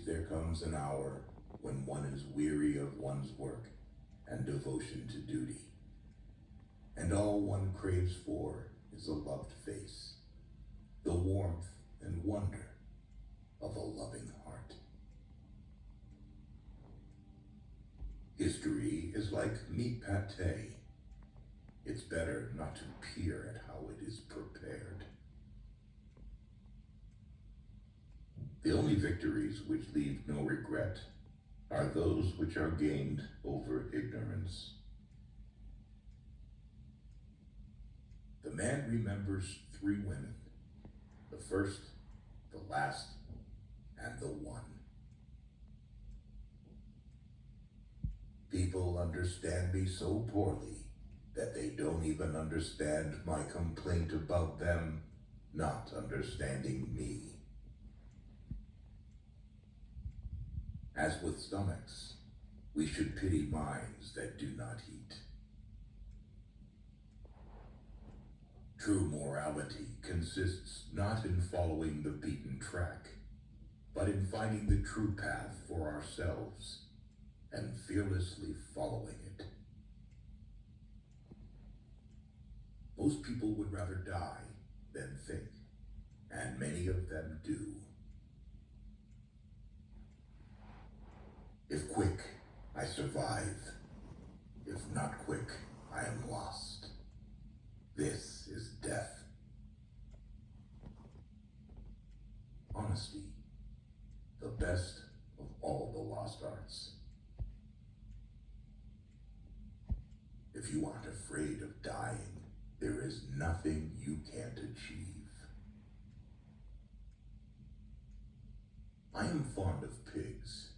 there comes an hour when one is weary of one's work and devotion to duty, and all one craves for is a loved face, the warmth and wonder of a loving heart. History is like meat pâté. It's better not to peer at how it is prepared. The only victories which leave no regret are those which are gained over ignorance. The man remembers 3 women, the first, the last, and the one. People understand me so poorly that they don't even understand my complaint about them not understanding me. As with stomachs, we should pity minds that do not eat. True morality consists not in following the beaten track, but in finding the true path for ourselves and fearlessly following it. Most people would rather die than think, and many of them do. If quick, I survive. If not quick, I am lost. This is death. Honesty, the best of all the lost arts. If you aren't afraid of dying, there is nothing you can't achieve. I am fond of pigs.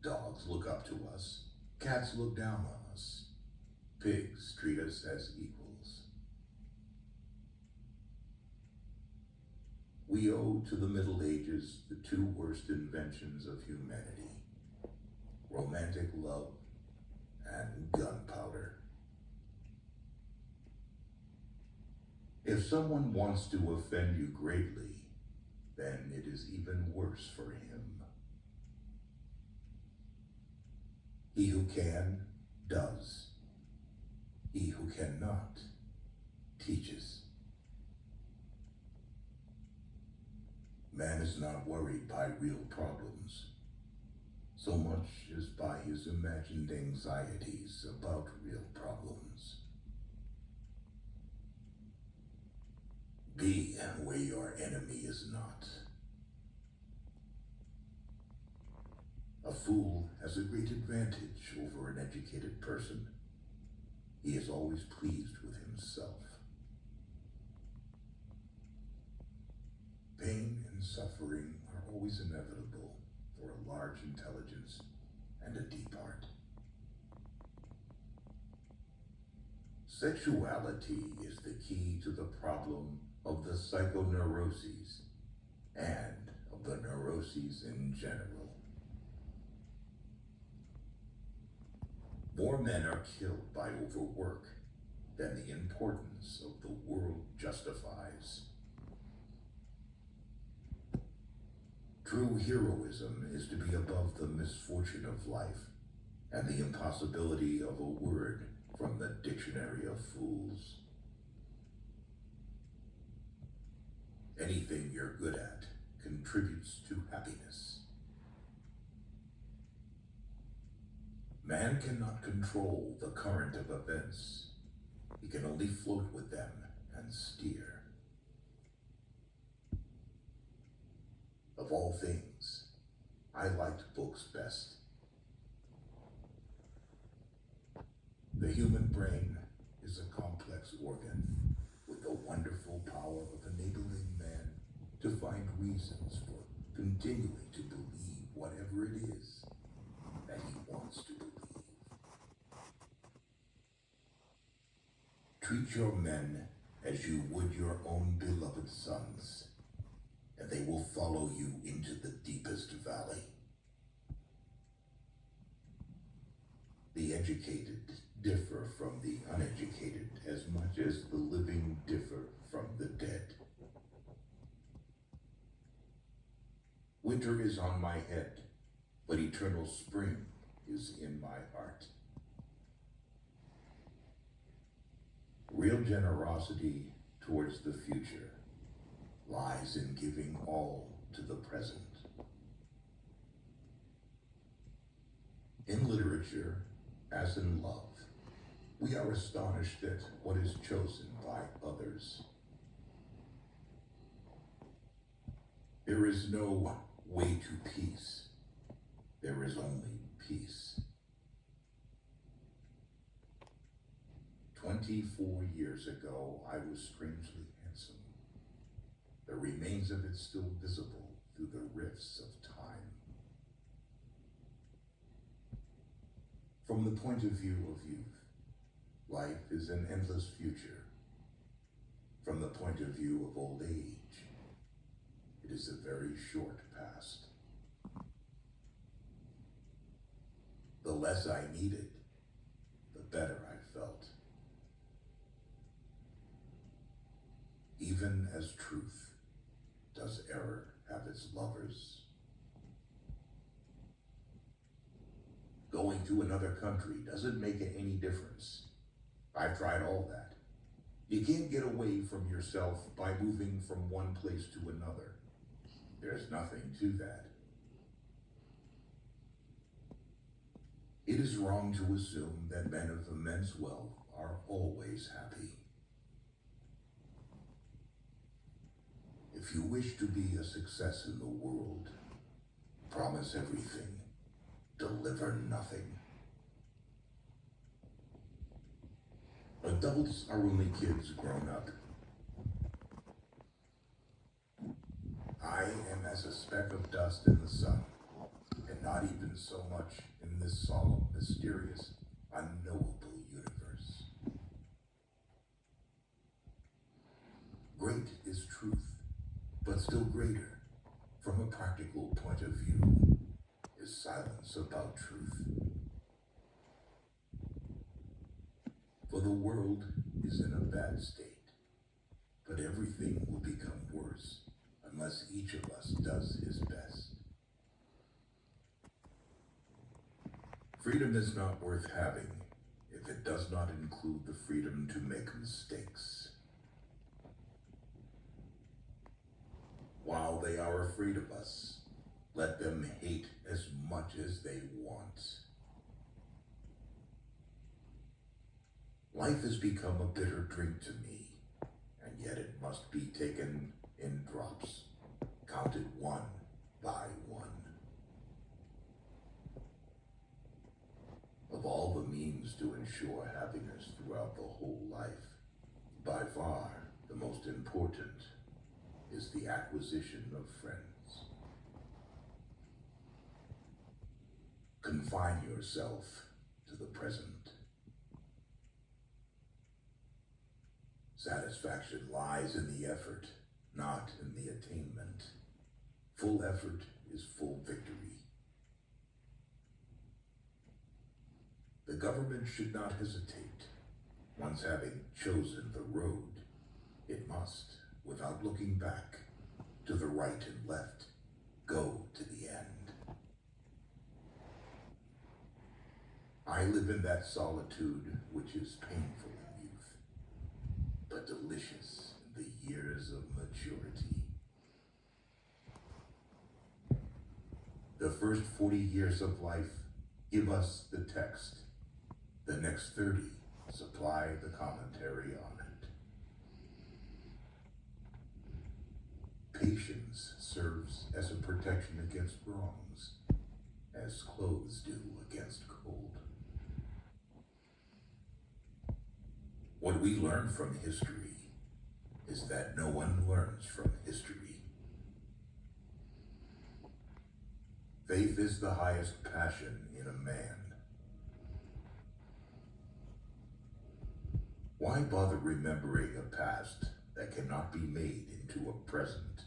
Dogs look up to us. Cats look down on us. Pigs treat us as equals. We owe to the Middle Ages the 2 worst inventions of humanity: romantic love and gunpowder. If someone wants to offend you greatly, then it is even worse for him. He who can, does. He who cannot, teaches. Man is not worried by real problems, so much as by his imagined anxieties about real problems. Be where your enemy is not. A fool has a great advantage over an educated person. He is always pleased with himself. Pain and suffering are always inevitable for a large intelligence and a deep heart. Sexuality is the key to the problem of the psychoneuroses and of the neuroses in general. More men are killed by overwork than the importance of the world justifies. True heroism is to be above the misfortune of life and the impossibility of a word from the dictionary of fools. Anything you're good at contributes to happiness. Man cannot control the current of events. He can only float with them and steer. Of all things, I liked books best. The human brain is a complex organ with the wonderful power of enabling man to find reasons for continuing to believe whatever it is that he wants to believe. Treat your men as you would your own beloved sons, and they will follow you into the deepest valley. The educated differ from the uneducated as much as the living differ from the dead. Winter is on my head, but eternal spring is in my heart. Real generosity towards the future lies in giving all to the present. In literature, as in love, we are astonished at what is chosen by others. There is no way to peace. There is only peace. 24 years ago, I was strangely handsome. The remains of it still visible through the rifts of time. From the point of view of youth, life is an endless future. From the point of view of old age, it is a very short past. The less I needed, the better I felt. Even as truth, does error have its lovers? Going to another country doesn't make any difference. I've tried all that. You can't get away from yourself by moving from one place to another. There's nothing to that. It is wrong to assume that men of immense wealth are always happy. If you wish to be a success in the world, promise everything, deliver nothing. Adults are only kids grown up. I am as a speck of dust in the sun, and not even so much in this solemn, mysterious, unknowable universe. Great is truth, but still greater, from a practical point of view, is silence about truth. For the world is in a bad state, but everything will become worse unless each of us does his best. Freedom is not worth having if it does not include the freedom to make mistakes. While they are afraid of us, let them hate as much as they want. Life has become a bitter drink to me, and yet it must be taken in drops, counted one by one. Of all the means to ensure happiness throughout the whole life, by far the most important is the acquisition of friends. Confine yourself to the present. Satisfaction lies in the effort, not in the attainment. Full effort is full victory. The government should not hesitate. Once having chosen the road, it must, without looking back, to the right and left, go to the end. I live in that solitude which is painful in youth, but delicious in the years of maturity. The first 40 years of life give us the text. The next 30 supply the commentary on it. Patience serves as a protection against wrongs, as clothes do against cold. What we learn from history is that no one learns from history. Faith is the highest passion in a man. Why bother remembering a past that cannot be made into a present?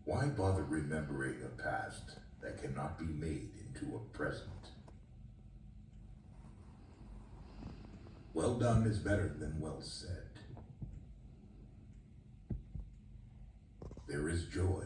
Why bother remembering a past that cannot be made into a present? Well done is better than well said. There is joy